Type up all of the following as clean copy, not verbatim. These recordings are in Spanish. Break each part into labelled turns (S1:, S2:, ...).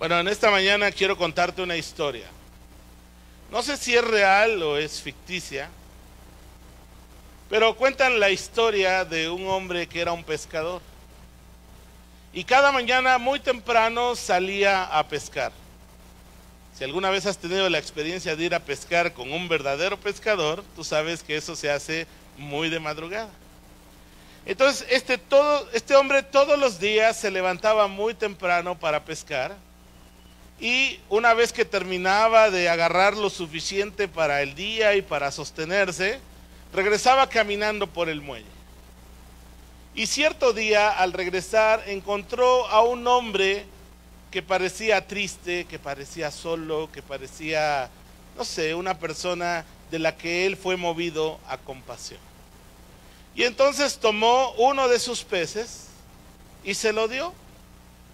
S1: Bueno, en esta mañana quiero contarte una historia. No sé si es real o es ficticia, pero cuentan la historia de un hombre que era un pescador. Y cada mañana muy temprano salía a pescar. Si alguna vez has tenido la experiencia de ir a pescar con un verdadero pescador, tú sabes que eso se hace muy de madrugada. Entonces este hombre todos los días se levantaba muy temprano para pescar. Y una vez que terminaba de agarrar lo suficiente para el día y para sostenerse, regresaba caminando por el muelle. Y cierto día, al regresar, encontró a un hombre que parecía triste, que parecía solo, que parecía, no sé, una persona de la que él fue movido a compasión. Y entonces tomó uno de sus peces y se lo dio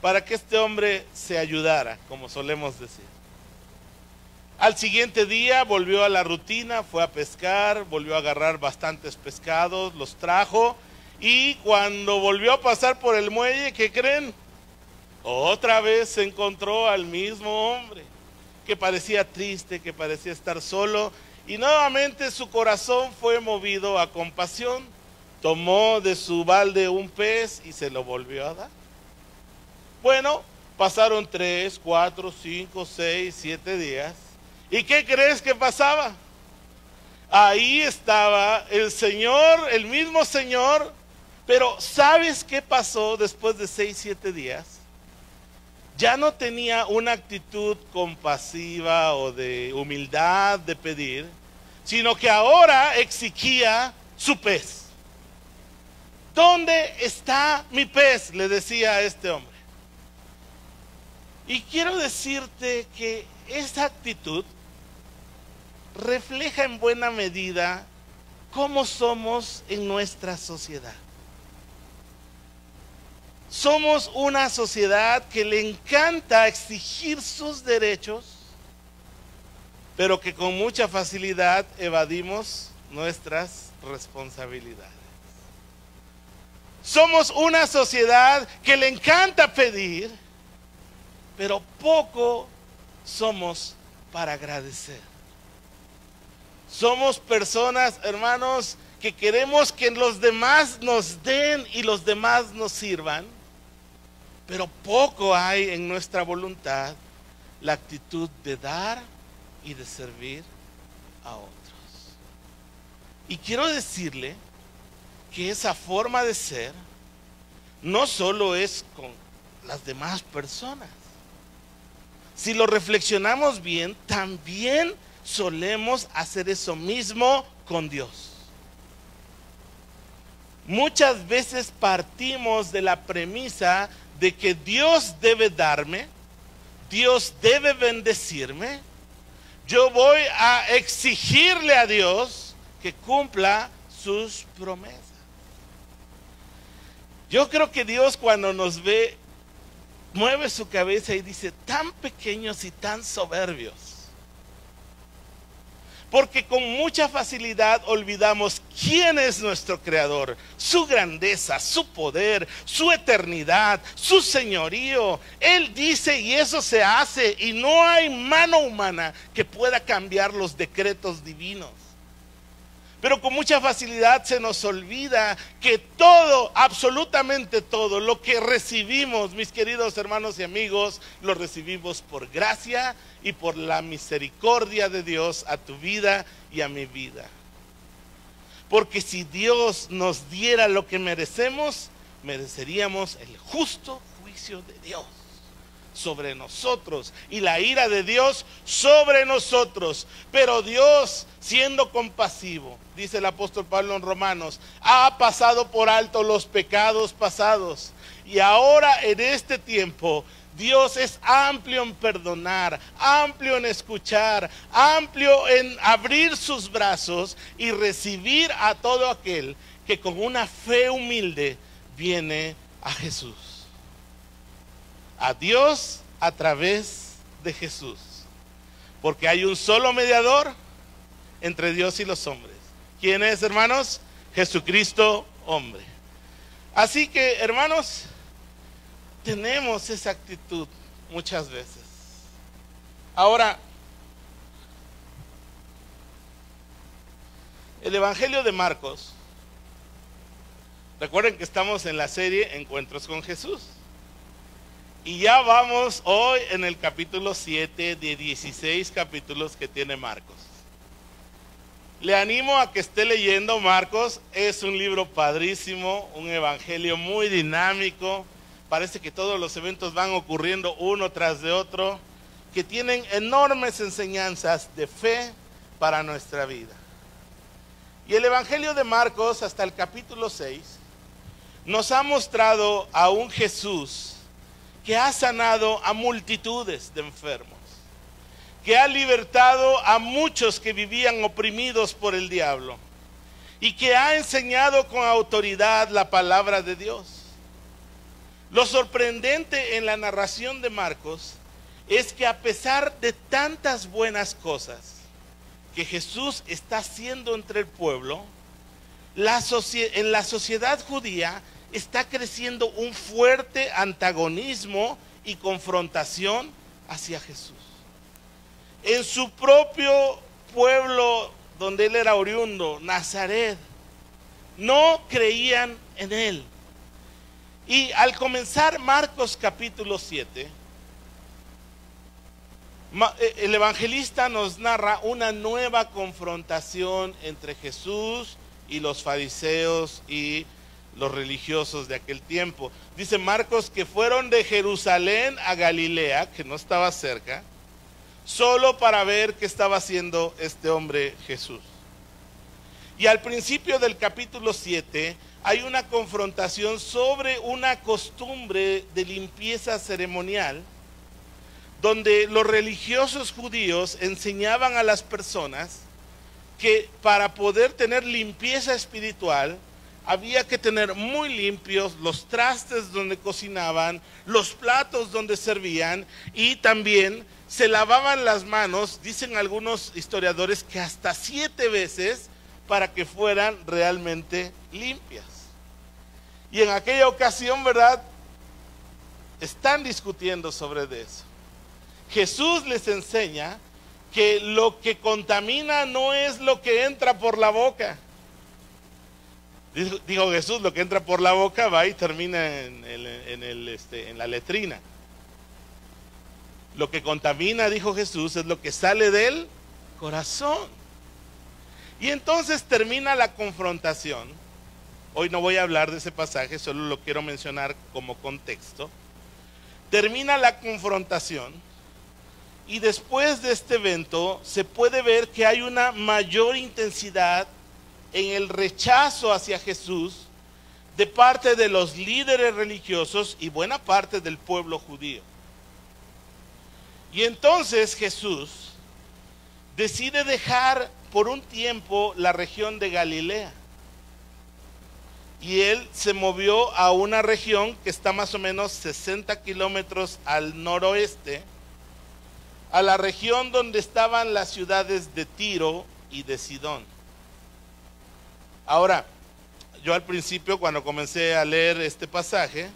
S1: para que este hombre se ayudara, como solemos decir. Al siguiente día volvió a la rutina, fue a pescar, volvió a agarrar bastantes pescados, los trajo, y cuando volvió a pasar por el muelle, ¿qué creen? Otra vez se encontró al mismo hombre, que parecía triste, que parecía estar solo, y nuevamente su corazón fue movido a compasión. Tomó de su balde un pez y se lo volvió a dar. Bueno, pasaron 3, 4, 5, 6, 7 días. ¿Y qué crees que pasaba? Ahí estaba el Señor, el mismo Señor, pero ¿sabes qué pasó después de 6, 7 días? Ya no tenía una actitud compasiva o de humildad de pedir, sino que ahora exigía su pez. ¿Dónde está mi pez?, le decía a este hombre. Y quiero decirte que esa actitud refleja en buena medida cómo somos en nuestra sociedad. Somos una sociedad que le encanta exigir sus derechos, pero que con mucha facilidad evadimos nuestras responsabilidades. Somos una sociedad que le encanta pedir, pero poco somos para agradecer. Somos personas, hermanos, que queremos que los demás nos den y los demás nos sirvan, pero poco hay en nuestra voluntad la actitud de dar y de servir a otros. Y quiero decirle que esa forma de ser no solo es con las demás personas. Si lo reflexionamos bien, también solemos hacer eso mismo con Dios. Muchas veces partimos de la premisa de que Dios debe darme, Dios debe bendecirme. Yo voy a exigirle a Dios que cumpla sus promesas. Yo creo que Dios, cuando nos ve, mueve su cabeza y dice: tan pequeños y tan soberbios. Porque con mucha facilidad olvidamos quién es nuestro Creador, su grandeza, su poder, su eternidad, su señorío. Él dice y eso se hace, y no hay mano humana que pueda cambiar los decretos divinos. Pero con mucha facilidad se nos olvida que todo, absolutamente todo lo que recibimos, mis queridos hermanos y amigos, lo recibimos por gracia y por la misericordia de Dios a tu vida y a mi vida. Porque si Dios nos diera lo que merecemos, mereceríamos el justo juicio de Dios sobre nosotros y la ira de Dios sobre nosotros. Pero Dios, siendo compasivo, dice el apóstol Pablo en Romanos, ha pasado por alto los pecados pasados, y ahora en este tiempo Dios es amplio en perdonar, amplio en escuchar, amplio en abrir sus brazos y recibir a todo aquel que con una fe humilde viene a Jesús. A Dios a través de Jesús. Porque hay un solo mediador entre Dios y los hombres. ¿Quién es, hermanos? Jesucristo, hombre. Así que, hermanos, tenemos esa actitud muchas veces. Ahora, el Evangelio de Marcos, recuerden que estamos en la serie Encuentros con Jesús. Y ya vamos hoy en el capítulo 7 de 16 capítulos que tiene Marcos. Le animo a que esté leyendo Marcos, es un libro padrísimo, un evangelio muy dinámico. Parece que todos los eventos van ocurriendo uno tras de otro, que tienen enormes enseñanzas de fe para nuestra vida. Y el Evangelio de Marcos, hasta el capítulo 6, nos ha mostrado a un Jesús que ha sanado a multitudes de enfermos, que ha libertado a muchos que vivían oprimidos por el diablo, y que ha enseñado con autoridad la palabra de Dios. Lo sorprendente en la narración de Marcos es que a pesar de tantas buenas cosas que Jesús está haciendo entre el pueblo, en la sociedad judía está creciendo un fuerte antagonismo y confrontación hacia Jesús. En su propio pueblo donde él era oriundo, Nazaret, no creían en él. Y al comenzar Marcos capítulo 7, el evangelista nos narra una nueva confrontación entre Jesús y los fariseos y los religiosos de aquel tiempo. Dice Marcos que fueron de Jerusalén a Galilea, que no estaba cerca, solo para ver qué estaba haciendo este hombre Jesús. Y al principio del capítulo 7 hay una confrontación sobre una costumbre de limpieza ceremonial, donde los religiosos judíos enseñaban a las personas que para poder tener limpieza espiritual había que tener muy limpios los trastes donde cocinaban, los platos donde servían, y también se lavaban las manos, dicen algunos historiadores, que hasta 7 veces para que fueran realmente limpias. Y en aquella ocasión, ¿verdad?, están discutiendo sobre eso. Jesús les enseña que lo que contamina no es lo que entra por la boca. Dijo Jesús, lo que entra por la boca va y termina en la letrina. Lo que contamina, dijo Jesús, es lo que sale del corazón. Y entonces termina la confrontación. Hoy no voy a hablar de ese pasaje, solo lo quiero mencionar como contexto. Termina la confrontación y después de este evento se puede ver que hay una mayor intensidad en el rechazo hacia Jesús de parte de los líderes religiosos y buena parte del pueblo judío. Y entonces Jesús decide dejar por un tiempo la región de Galilea. Y él se movió a una región que está más o menos 60 kilómetros al noroeste, a la región donde estaban las ciudades de Tiro y de Sidón. Ahora, yo al principio, cuando comencé a leer este pasaje,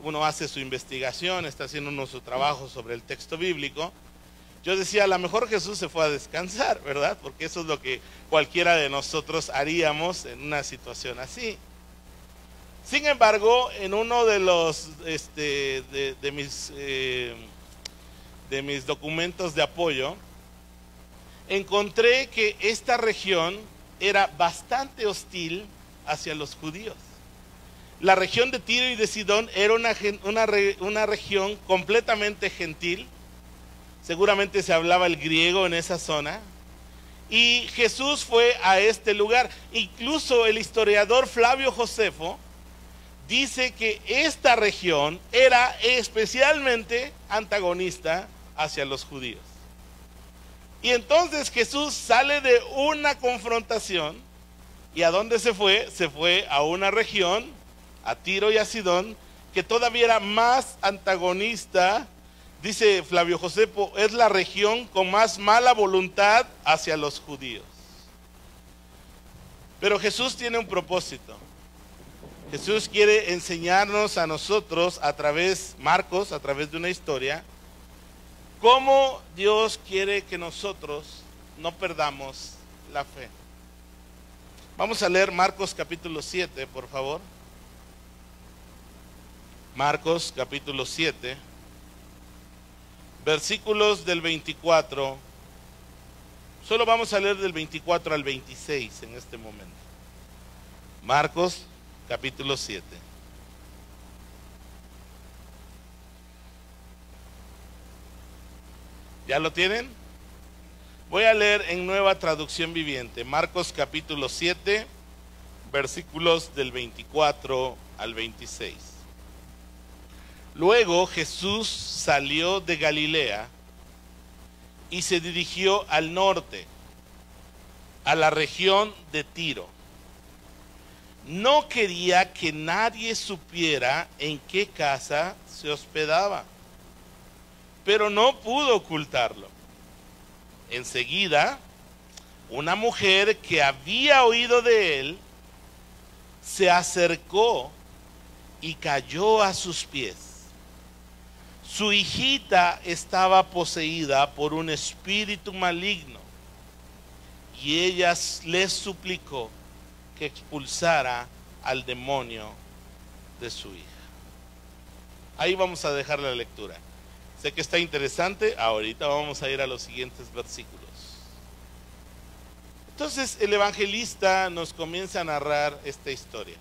S1: uno hace su investigación, está haciendo uno su trabajo sobre el texto bíblico. Yo decía, a lo mejor Jesús se fue a descansar, ¿verdad? Porque eso es lo que cualquiera de nosotros haríamos en una situación así. Sin embargo, en uno de los de mis documentos de apoyo, encontré que esta región era bastante hostil hacia los judíos. La región de Tiro y de Sidón era una región completamente gentil. Seguramente se hablaba el griego en esa zona. Y Jesús fue a este lugar. Incluso el historiador Flavio Josefo dice que esta región era especialmente antagonista hacia los judíos. Y entonces Jesús sale de una confrontación. ¿Y a dónde se fue? Se fue a una región, a Tiro y a Sidón, que todavía era más antagonista. Dice Flavio Josefo, es la región con más mala voluntad hacia los judíos. Pero Jesús tiene un propósito. Jesús quiere enseñarnos a nosotros Marcos, a través de una historia, cómo Dios quiere que nosotros no perdamos la fe. Vamos a leer Marcos capítulo 7, por favor. Marcos capítulo 7, versículos del 24. Solo vamos a leer del 24 al 26 en este momento. Marcos capítulo 7. ¿Ya lo tienen? Voy a leer en Nueva Traducción Viviente. Marcos capítulo 7, versículos del 24 al 26. Luego Jesús salió de Galilea y se dirigió al norte, a la región de Tiro. No quería que nadie supiera en qué casa se hospedaba, pero no pudo ocultarlo. Enseguida, una mujer que había oído de él se acercó y cayó a sus pies. Su hijita estaba poseída por un espíritu maligno y ella le suplicó que expulsara al demonio de su hija. Ahí vamos a dejar la lectura. Sé que está interesante, ahorita vamos a ir a los siguientes versículos. Entonces el evangelista nos comienza a narrar esta historia.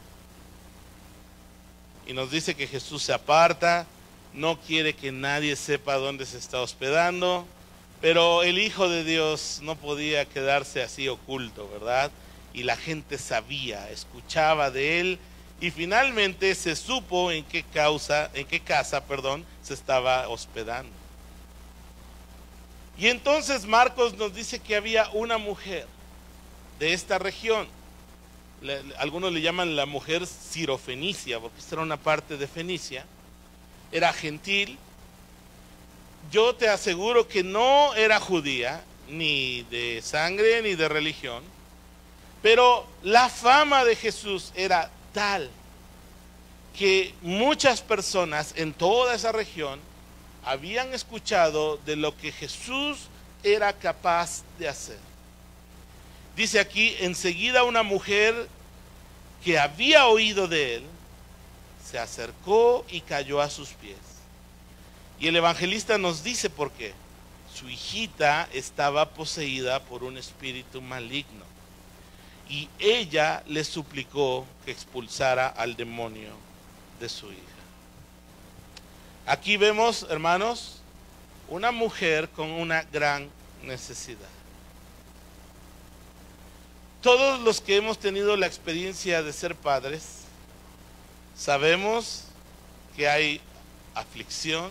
S1: Y nos dice que Jesús se aparta, no quiere que nadie sepa dónde se está hospedando, pero el Hijo de Dios no podía quedarse así oculto, ¿verdad? Y la gente sabía, escuchaba de él, y finalmente se supo en qué casa se estaba hospedando. Y entonces Marcos nos dice que había una mujer de esta región. Algunos le llaman la mujer sirofenicia, porque esta era una parte de Fenicia. Era gentil. Yo te aseguro que no era judía, ni de sangre, ni de religión. Pero la fama de Jesús era tal que muchas personas en toda esa región habían escuchado de lo que Jesús era capaz de hacer. Dice aquí, enseguida una mujer que había oído de él se acercó y cayó a sus pies. Y el evangelista nos dice por qué. Su hijita estaba poseída por un espíritu maligno y ella le suplicó que expulsara al demonio de su hija. Aquí vemos, hermanos, una mujer con una gran necesidad. Todos los que hemos tenido la experiencia de ser padres, sabemos que hay aflicción,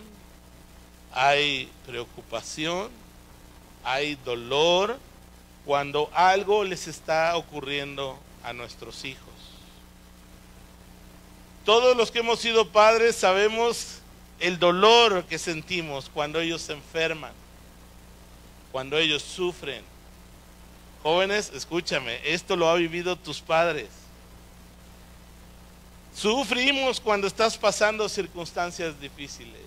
S1: hay preocupación, hay dolor cuando algo les está ocurriendo a nuestros hijos. Todos los que hemos sido padres sabemos el dolor que sentimos cuando ellos se enferman, cuando ellos sufren. Jóvenes, escúchame, esto lo han vivido tus padres. Sufrimos cuando estás pasando circunstancias difíciles.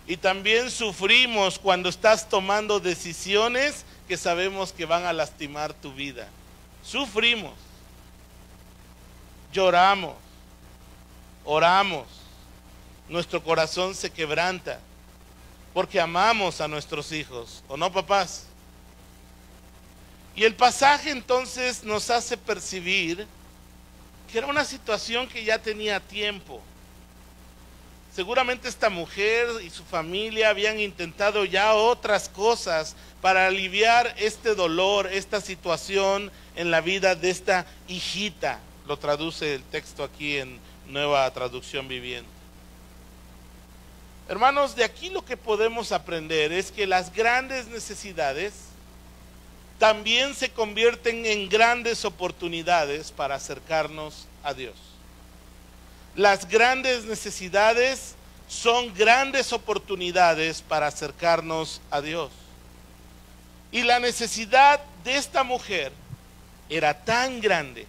S1: Y también sufrimos cuando estás tomando decisiones que sabemos que van a lastimar tu vida. Sufrimos, lloramos, oramos, nuestro corazón se quebranta porque amamos a nuestros hijos, ¿o no, papás? Y el pasaje entonces nos hace percibir que era una situación que ya tenía tiempo. Seguramente esta mujer y su familia habían intentado ya otras cosas para aliviar este dolor, esta situación en la vida de esta hijita. Lo traduce el texto aquí en Nueva Traducción Viviente. Hermanos, de aquí lo que podemos aprender es que las grandes necesidades también se convierten en grandes oportunidades para acercarnos a Dios. Las grandes necesidades son grandes oportunidades para acercarnos a Dios. Y la necesidad de esta mujer era tan grande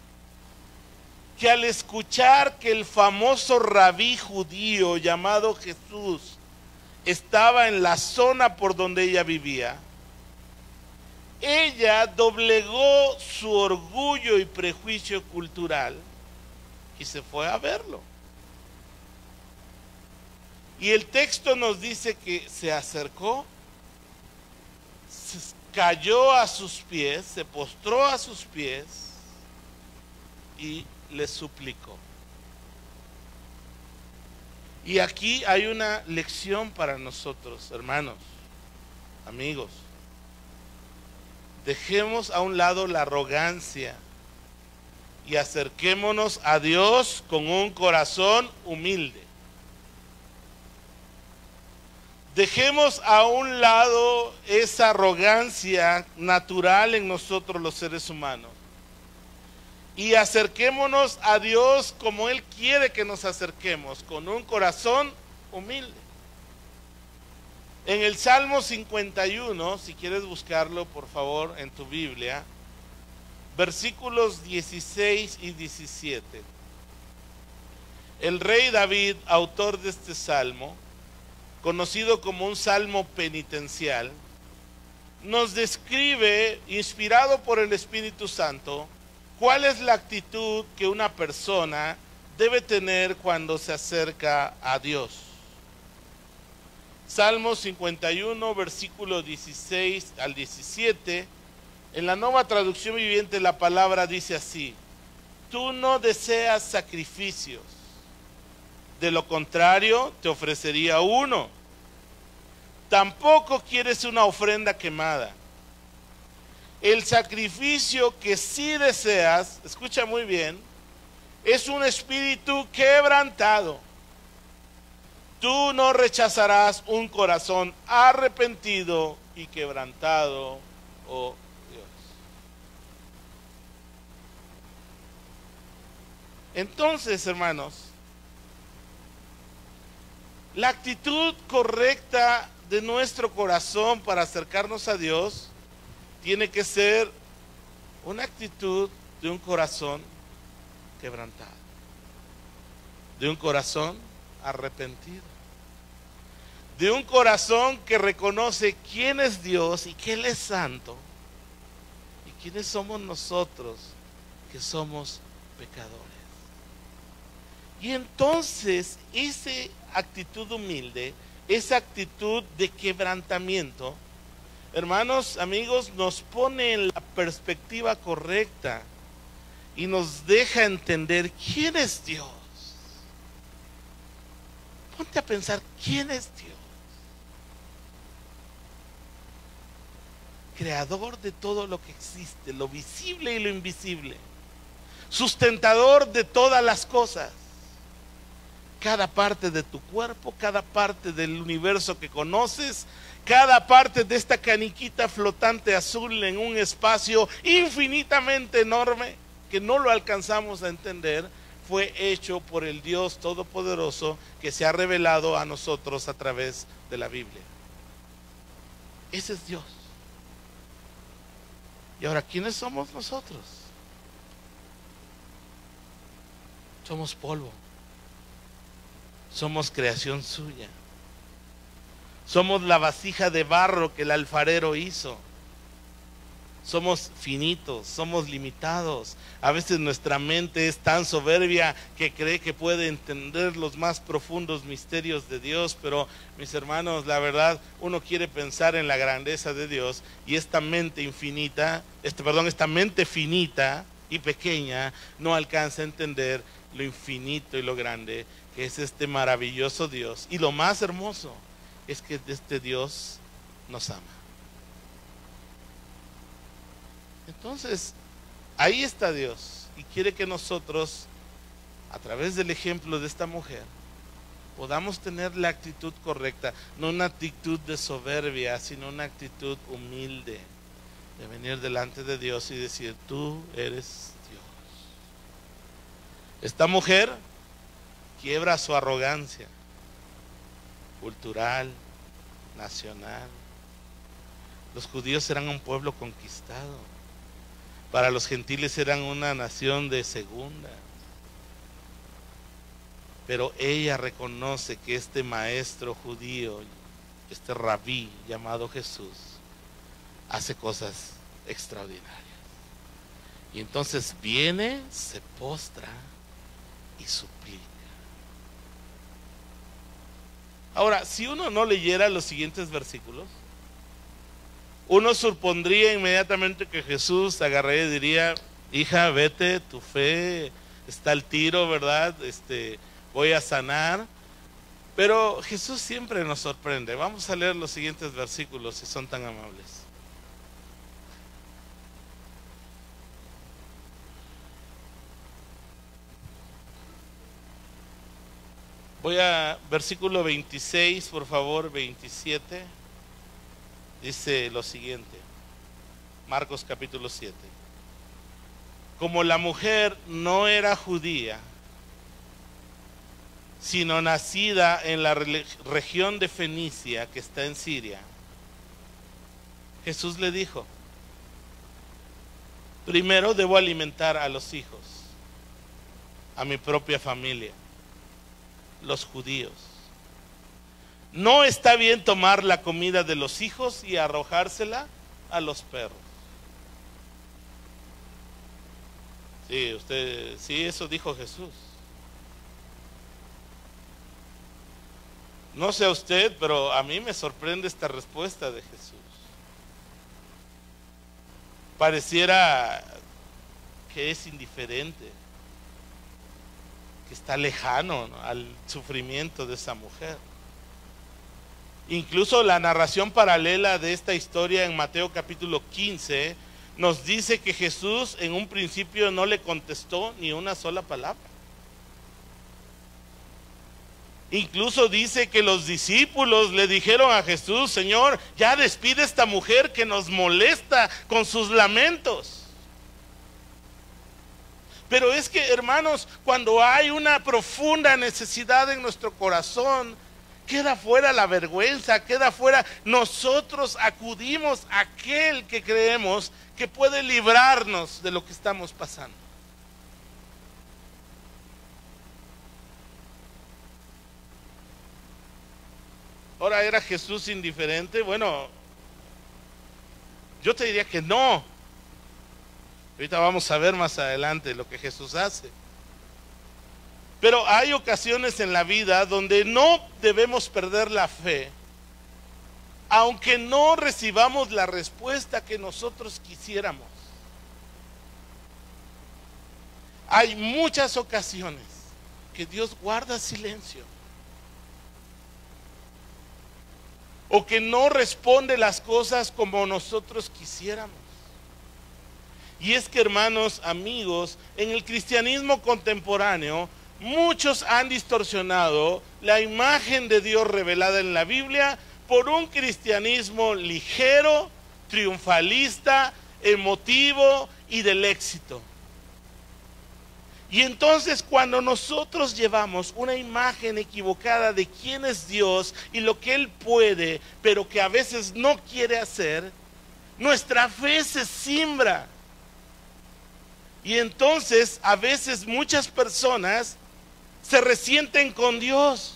S1: que al escuchar que el famoso rabí judío llamado Jesús estaba en la zona por donde ella vivía, ella doblegó su orgullo y prejuicio cultural y se fue a verlo. Y el texto nos dice que se acercó, cayó a sus pies, se postró a sus pies y le suplicó. Y aquí hay una lección para nosotros, hermanos, amigos. Dejemos a un lado la arrogancia y acerquémonos a Dios con un corazón humilde. Dejemos a un lado esa arrogancia natural en nosotros los seres humanos y acerquémonos a Dios como Él quiere que nos acerquemos, con un corazón humilde. En el Salmo 51, si quieres buscarlo por favor en tu Biblia, versículos 16 y 17. El rey David, autor de este salmo, conocido como un salmo penitencial, nos describe, inspirado por el Espíritu Santo, cuál es la actitud que una persona debe tener cuando se acerca a Dios. Salmo 51, versículo 16 al 17, en la Nueva Traducción Viviente la palabra dice así: tú no deseas sacrificios, de lo contrario te ofrecería uno. Tampoco quieres una ofrenda quemada. El sacrificio que sí deseas, escucha muy bien, es un espíritu quebrantado. Tú no rechazarás un corazón arrepentido y quebrantado, oh Dios. Entonces, hermanos, la actitud correcta de nuestro corazón para acercarnos a Dios tiene que ser una actitud de un corazón quebrantado, de un corazón arrepentido, de un corazón que reconoce quién es Dios y que Él es santo y quiénes somos nosotros que somos pecadores. Y entonces esa actitud humilde, esa actitud de quebrantamiento, hermanos, amigos, nos pone en la perspectiva correcta y nos deja entender quién es Dios. Ponte a pensar, ¿quién es Dios? Creador de todo lo que existe, lo visible y lo invisible, sustentador de todas las cosas. Cada parte de tu cuerpo, cada parte del universo que conoces, cada parte de esta caniquita flotante azul en un espacio infinitamente enorme que no lo alcanzamos a entender, fue hecho por el Dios Todopoderoso que se ha revelado a nosotros a través de la Biblia. Ese es Dios. Y ahora, ¿quiénes somos nosotros? Somos polvo. Somos creación suya. Somos la vasija de barro que el alfarero hizo. Somos finitos, somos limitados. A veces nuestra mente es tan soberbia que cree que puede entender los más profundos misterios de Dios, pero mis hermanos, la verdad, uno quiere pensar en la grandeza de Dios y esta mente infinita, esta mente finita y pequeña no alcanza a entender lo infinito y lo grande que es este maravilloso Dios. Y lo más hermoso es que este Dios nos ama. Entonces, ahí está Dios y quiere que nosotros, a través del ejemplo de esta mujer, podamos tener la actitud correcta, no una actitud de soberbia, sino una actitud humilde, de venir delante de Dios y decir, tú eres Dios. Esta mujer quiebra su arrogancia cultural, nacional. Los judíos eran un pueblo conquistado. Para los gentiles eran una nación de segunda. pero ella reconoce que este maestro judío, este rabí llamado Jesús, hace cosas extraordinarias. Y entonces viene, se postra y suplica. Ahora, si uno no leyera los siguientes versículos, uno supondría inmediatamente que Jesús agarraría y diría: hija, vete, tu fe está al tiro, ¿verdad? Voy a sanar. Pero Jesús siempre nos sorprende. Vamos a leer los siguientes versículos, si son tan amables. Voy a versículo 26, por favor, 27. Dice lo siguiente, Marcos capítulo 7. Como la mujer no era judía, sino nacida en la región de Fenicia, que está en Siria, Jesús le dijo: primero debo alimentar a los hijos, a mi propia familia, los judíos. No está bien tomar la comida de los hijos y arrojársela a los perros. Sí, eso dijo Jesús. No sé a usted, pero a mí me sorprende esta respuesta de Jesús. Pareciera que es indiferente, que está lejano, ¿no?, al sufrimiento de esa mujer. Incluso la narración paralela de esta historia en Mateo capítulo 15 nos dice que Jesús en un principio no le contestó ni una sola palabra. Incluso dice que los discípulos le dijeron a Jesús: Señor, ya despide a esta mujer que nos molesta con sus lamentos. Pero es que, hermanos, cuando hay una profunda necesidad en nuestro corazón, queda fuera la vergüenza, queda fuera. Nosotros acudimos a aquel que creemos que puede librarnos de lo que estamos pasando. Ahora, ¿era Jesús indiferente? Bueno, yo te diría que no. Ahorita vamos a ver más adelante lo que Jesús hace. Pero hay ocasiones en la vida donde no debemos perder la fe, aunque no recibamos la respuesta que nosotros quisiéramos. Hay muchas ocasiones que Dios guarda silencio, o que no responde las cosas como nosotros quisiéramos. Y es que, hermanos, amigos, en el cristianismo contemporáneo, muchos han distorsionado la imagen de Dios revelada en la Biblia por un cristianismo ligero, triunfalista, emotivo y del éxito. Y entonces, cuando nosotros llevamos una imagen equivocada de quién es Dios y lo que Él puede, pero que a veces no quiere hacer, nuestra fe se simbra. Y entonces, a veces muchas personas se resienten con Dios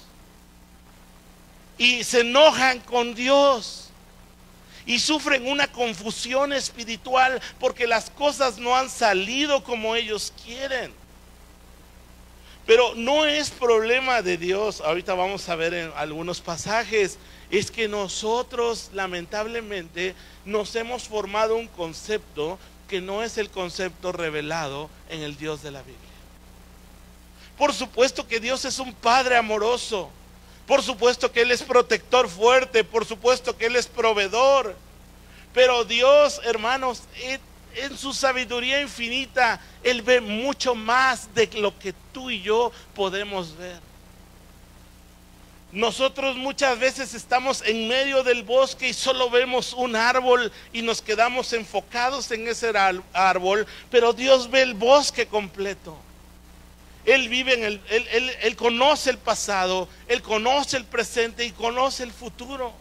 S1: y se enojan con Dios y sufren una confusión espiritual porque las cosas no han salido como ellos quieren. Pero no es problema de Dios. Ahorita vamos a ver en algunos pasajes. Es que nosotros, lamentablemente, nos hemos formado un concepto que no es el concepto revelado en el Dios de la Biblia. Por supuesto que Dios es un Padre amoroso. Por supuesto que Él es protector fuerte. Por supuesto que Él es proveedor. Pero Dios, hermanos, en su sabiduría infinita, Él ve mucho más de lo que tú y yo podemos ver. Nosotros muchas veces estamos en medio del bosque y solo vemos un árbol y nos quedamos enfocados en ese árbol, pero Dios ve el bosque completo. Él vive en Él conoce el pasado, Él conoce el presente y conoce el futuro.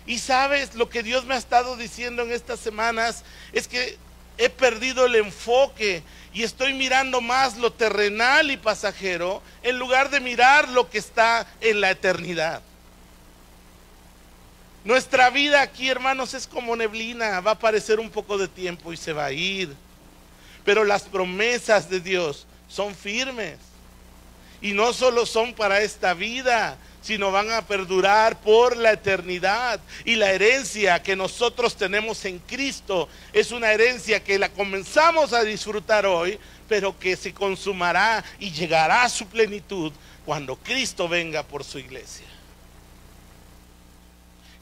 S1: Y sabes, lo que Dios me ha estado diciendo en estas semanas es que he perdido el enfoque y estoy mirando más lo terrenal y pasajero en lugar de mirar lo que está en la eternidad. Nuestra vida aquí, hermanos, es como neblina, va a aparecer un poco de tiempo y se va a ir. Pero las promesas de Dios son firmes. Y no solo son para esta vida, sino van a perdurar por la eternidad. Y la herencia que nosotros tenemos en Cristo es una herencia que la comenzamos a disfrutar hoy, pero que se consumará y llegará a su plenitud cuando Cristo venga por su iglesia.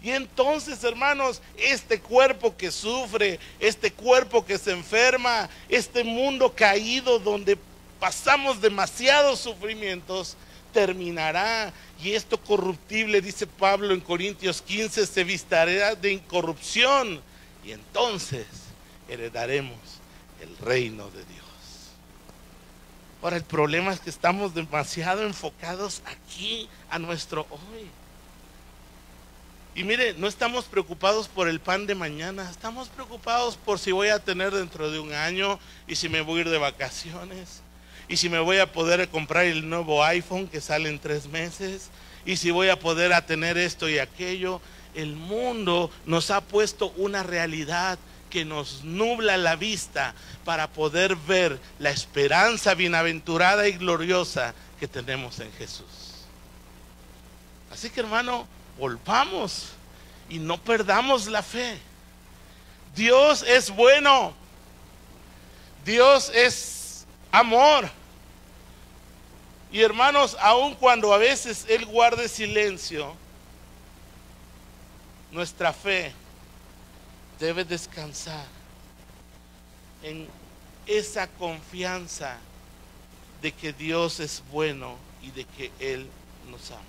S1: Y entonces, hermanos, este cuerpo que sufre, este cuerpo que se enferma, este mundo caído donde pasamos demasiados sufrimientos, terminará. Y esto corruptible, dice Pablo en Corintios 15, se vistará de incorrupción. Y entonces heredaremos el reino de Dios. Ahora, el problema es que estamos demasiado enfocados aquí a nuestro hoy. Y mire, no estamos preocupados por el pan de mañana, estamos preocupados por si voy a tener dentro de un año, y si me voy a ir de vacaciones, y si me voy a poder comprar el nuevo iPhone que sale en 3 meses, y si voy a poder tener esto y aquello. El mundo nos ha puesto una realidad que nos nubla la vista para poder ver la esperanza bienaventurada y gloriosa que tenemos en Jesús. Así que, hermano, volvamos y no perdamos la fe. Dios es bueno. Dios es amor. Y hermanos, aun cuando a veces Él guarde silencio, nuestra fe debe descansar en esa confianza de que Dios es bueno y de que Él nos ama.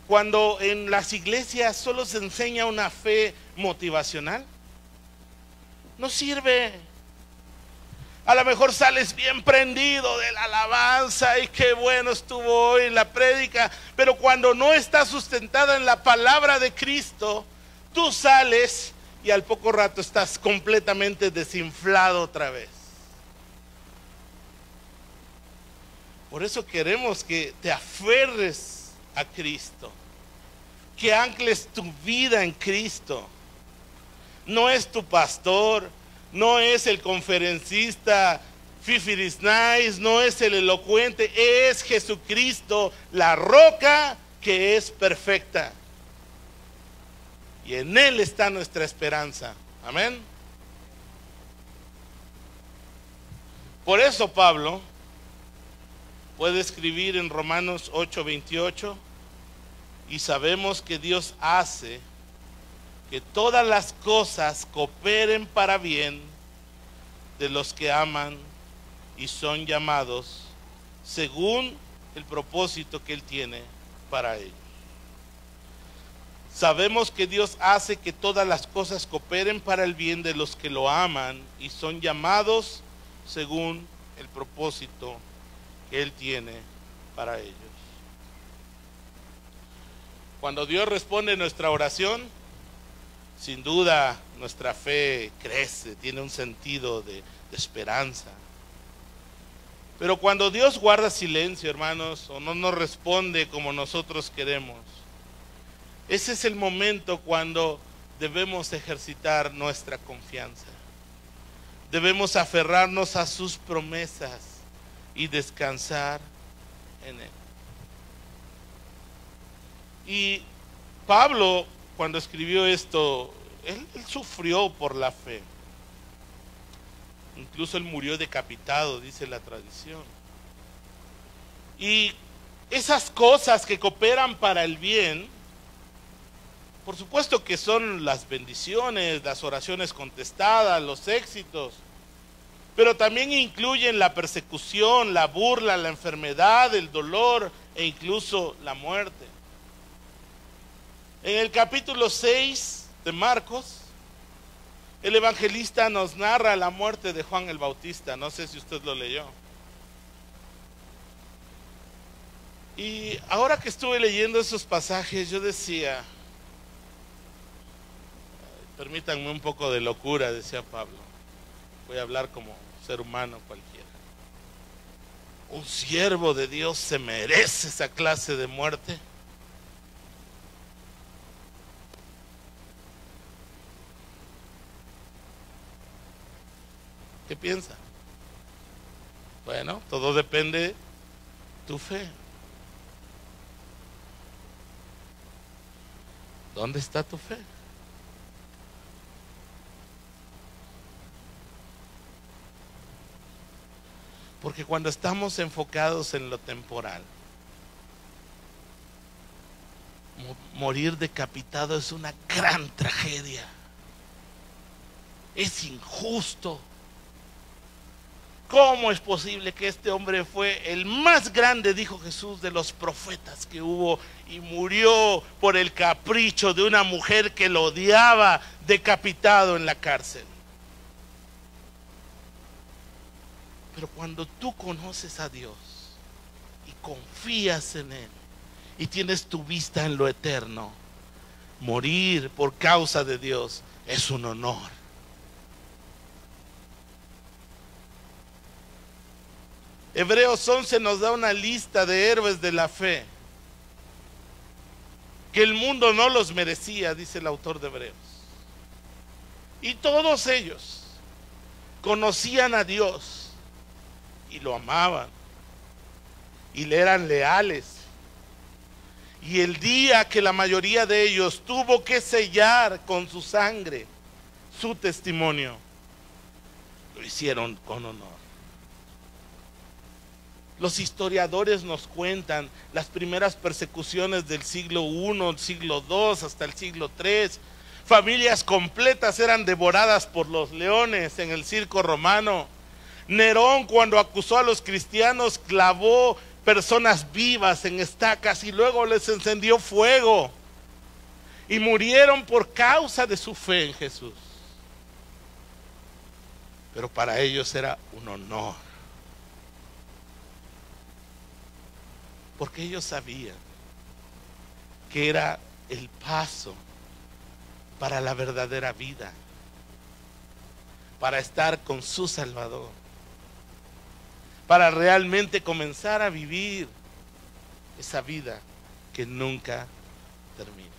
S1: Cuando en las iglesias solo se enseña una fe motivacional, no sirve. A lo mejor sales bien prendido de la alabanza y qué bueno estuvo hoy en la prédica, pero cuando no está sustentada en la palabra de Cristo, tú sales y al poco rato estás completamente desinflado otra vez. Por eso queremos que te aferres a Cristo, que ancles tu vida en Cristo. No es tu pastor, no es el conferencista Fifiris Nice, no es el elocuente, es Jesucristo, la roca que es perfecta. Y en Él está nuestra esperanza. Amén. Por eso Pablo puede escribir en Romanos 8:28, y sabemos que Dios hace que todas las cosas cooperen para bien de los que aman y son llamados según el propósito que Él tiene para ellos. Sabemos que Dios hace que todas las cosas cooperen para el bien de los que lo aman y son llamados según el propósito que Él tiene para ellos. Cuando Dios responde nuestra oración, sin duda nuestra fe crece, tiene un sentido de esperanza. Pero cuando Dios guarda silencio, hermanos, o no nos responde como nosotros queremos, ese es el momento cuando debemos ejercitar nuestra confianza. Debemos aferrarnos a sus promesas y descansar en Él. Y Pablo, cuando escribió esto, él sufrió por la fe. Incluso él murió decapitado, dice la tradición. Y esas cosas que cooperan para el bien, por supuesto que son las bendiciones, las oraciones contestadas, los éxitos, pero también incluyen la persecución, la burla, la enfermedad, el dolor e incluso la muerte. En el capítulo 6 de Marcos, el evangelista nos narra la muerte de Juan el Bautista. No sé si usted lo leyó. Y ahora que estuve leyendo esos pasajes, yo decía, Permítanme un poco de locura, decía Pablo. Voy a hablar como ser humano cualquiera. ¿Un siervo de Dios se merece esa clase de muerte? ¿Qué piensa? Bueno, todo depende de tu fe. ¿Dónde está tu fe? Porque cuando estamos enfocados en lo temporal, morir decapitado es una gran tragedia. Es injusto. ¿Cómo es posible que este hombre fue el más grande, dijo Jesús, de los profetas que hubo, y murió por el capricho de una mujer que lo odiaba, decapitado en la cárcel? Pero cuando tú conoces a Dios y confías en Él y tienes tu vista en lo eterno, morir por causa de Dios es un honor. Hebreos 11 nos da una lista de héroes de la fe que el mundo no los merecía, dice el autor de Hebreos. Y todos ellos conocían a Dios y lo amaban y le eran leales. Y el día que la mayoría de ellos tuvo que sellar con su sangre su testimonio, lo hicieron con honor. Los historiadores nos cuentan las primeras persecuciones del siglo I, el siglo II, hasta el siglo III. Familias completas eran devoradas por los leones en el circo romano. Nerón, cuando acusó a los cristianos, clavó personas vivas en estacas y luego les encendió fuego. Y murieron por causa de su fe en Jesús. Pero para ellos era un honor. Porque ellos sabían que era el paso para la verdadera vida, para estar con su Salvador, para realmente comenzar a vivir esa vida que nunca termina.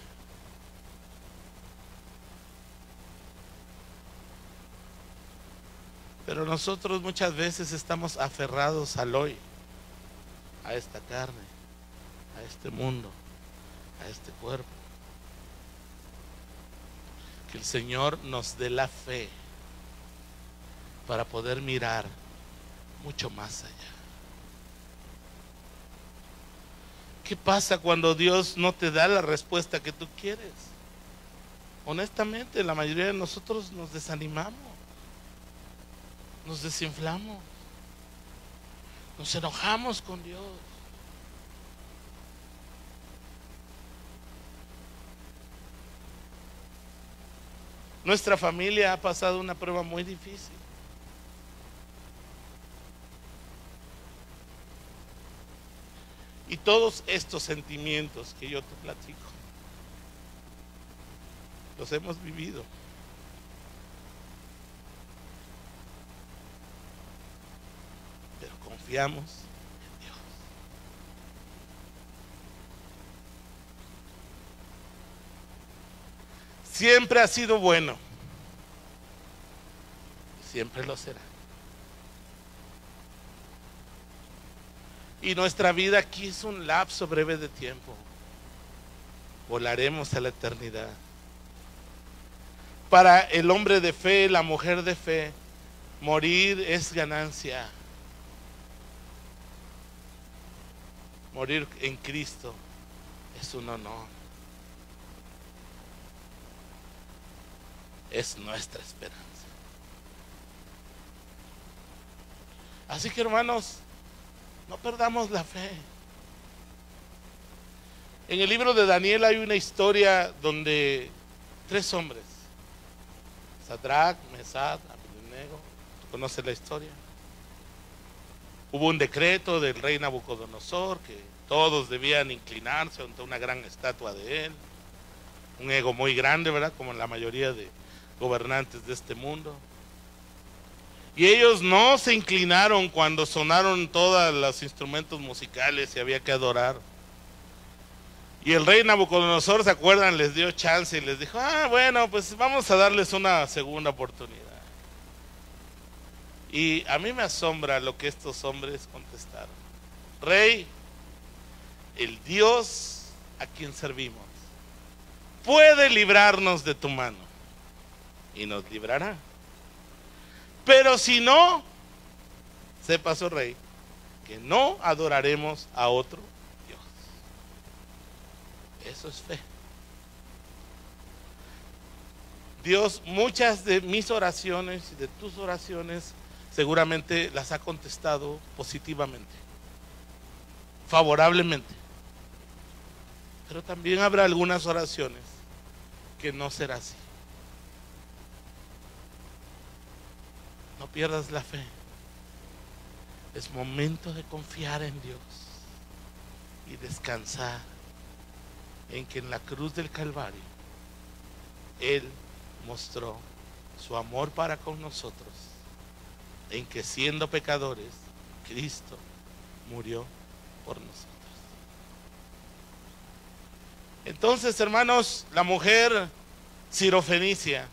S1: Pero nosotros muchas veces estamos aferrados al hoy, a esta carne, a este mundo, a este cuerpo. Que el Señor nos dé la fe para poder mirar mucho más allá. ¿Qué pasa cuando Dios no te da la respuesta que tú quieres? Honestamente, la mayoría de nosotros nos desanimamos, nos desinflamos, nos enojamos con Dios. Nuestra familia ha pasado una prueba muy difícil. Y todos estos sentimientos que yo te platico, los hemos vivido. Pero confiamos en Dios. Siempre ha sido bueno. Siempre lo será. Y nuestra vida aquí es un lapso breve de tiempo. Volaremos a la eternidad. Para el hombre de fe, la mujer de fe, morir es ganancia. Morir en Cristo es un honor. Es nuestra esperanza. Así que, hermanos, no perdamos la fe. En el libro de Daniel hay una historia donde 3 hombres, Sadrach, Mesach, Abednego, ¿tú conoces la historia? Hubo un decreto del rey Nabucodonosor que todos debían inclinarse ante una gran estatua de él. Un ego muy grande, ¿verdad? Como la mayoría de gobernantes de este mundo. Y ellos no se inclinaron cuando sonaron todos los instrumentos musicales y había que adorar. Y el rey Nabucodonosor, ¿se acuerdan? Les dio chance y les dijo, bueno, pues vamos a darles una segunda oportunidad. Y a mí me asombra lo que estos hombres contestaron. Rey, el Dios a quien servimos puede librarnos de tu mano y nos librará. Pero si no, sepas, oh rey, que no adoraremos a otro Dios. Eso es fe. Dios, muchas de mis oraciones y de tus oraciones seguramente las ha contestado positivamente, favorablemente. Pero también habrá algunas oraciones que no será así. No pierdas la fe. Es momento de confiar en Dios y descansar en que en la cruz del Calvario Él mostró su amor para con nosotros, en que siendo pecadores, Cristo murió por nosotros. Entonces, hermanos, la mujer sirofenicia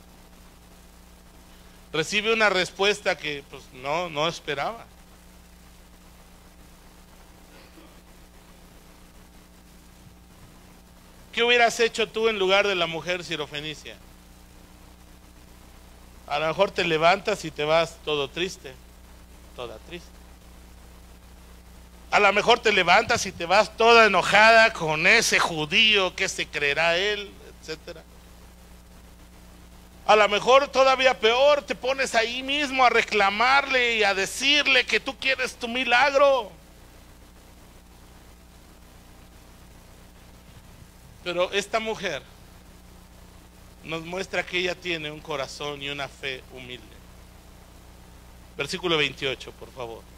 S1: recibe una respuesta que pues no esperaba. ¿Qué hubieras hecho tú en lugar de la mujer sirofenicia? A lo mejor te levantas y te vas todo triste, toda triste. A lo mejor te levantas y te vas toda enojada con ese judío, que se creerá él, etcétera. A lo mejor todavía peor, te pones ahí mismo a reclamarle y a decirle que tú quieres tu milagro. Pero esta mujer nos muestra que ella tiene un corazón y una fe humilde. Versículo 28, por favor.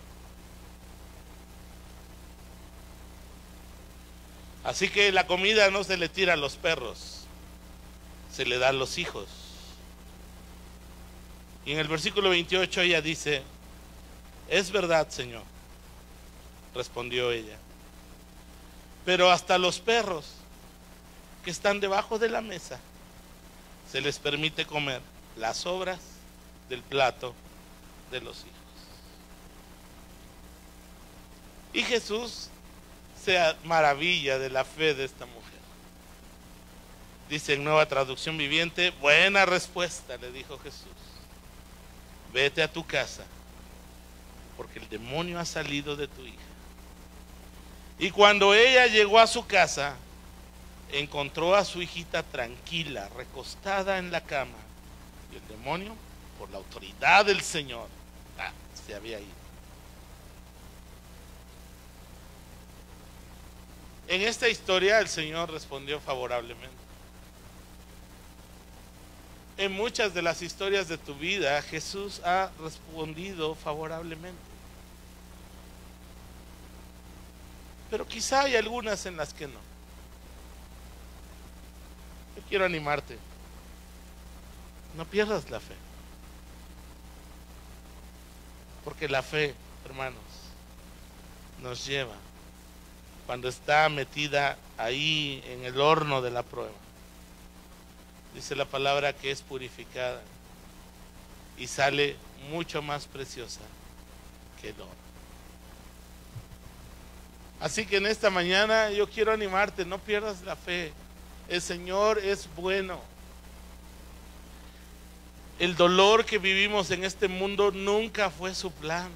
S1: Así que la comida no se le tira a los perros, se le da a los hijos. Y en el versículo 28 ella dice, es verdad, Señor, respondió ella, pero hasta los perros que están debajo de la mesa se les permite comer las sobras del plato de los hijos. Y Jesús se maravilla de la fe de esta mujer. Dice en Nueva Traducción Viviente, buena respuesta, le dijo Jesús. Vete a tu casa, porque el demonio ha salido de tu hija. Y cuando ella llegó a su casa, encontró a su hijita tranquila, recostada en la cama. Y el demonio, por la autoridad del Señor, se había ido. En esta historia el Señor respondió favorablemente. En muchas de las historias de tu vida, Jesús ha respondido favorablemente. Pero quizá hay algunas en las que no. Yo quiero animarte. No pierdas la fe. Porque la fe, hermanos, nos lleva, cuando está metida ahí en el horno de la prueba, dice la palabra que es purificada y sale mucho más preciosa que el oro. Así que en esta mañana yo quiero animarte, no pierdas la fe. El Señor es bueno. El dolor que vivimos en este mundo nunca fue su plan.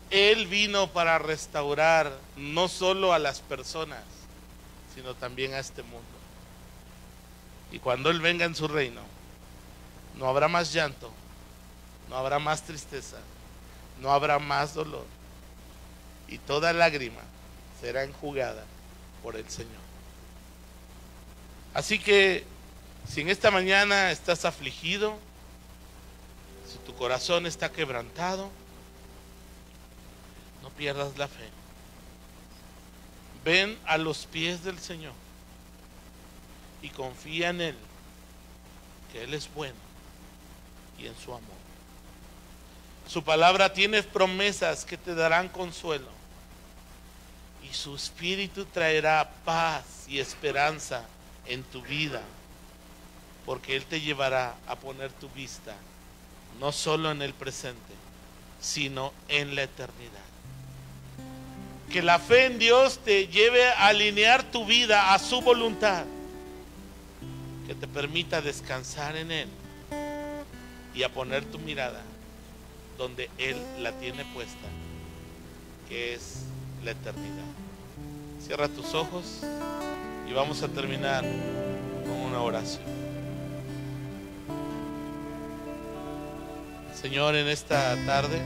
S1: Él vino para restaurar no solo a las personas, sino también a este mundo. Y cuando Él venga en su reino, no habrá más llanto, no habrá más tristeza, no habrá más dolor. Y toda lágrima será enjugada por el Señor. Así que, si en esta mañana estás afligido, si tu corazón está quebrantado, no pierdas la fe. Ven a los pies del Señor y confía en Él, porque Él es bueno y en su amor. Su palabra tiene promesas que te darán consuelo, y su espíritu traerá paz y esperanza en tu vida, porque Él te llevará a poner tu vista no solo en el presente, sino en la eternidad. Que la fe en Dios te lleve a alinear tu vida a su voluntad, que te permita descansar en Él y a poner tu mirada donde Él la tiene puesta, que es la eternidad. Cierra tus ojos y vamos a terminar con una oración. Señor, en esta tarde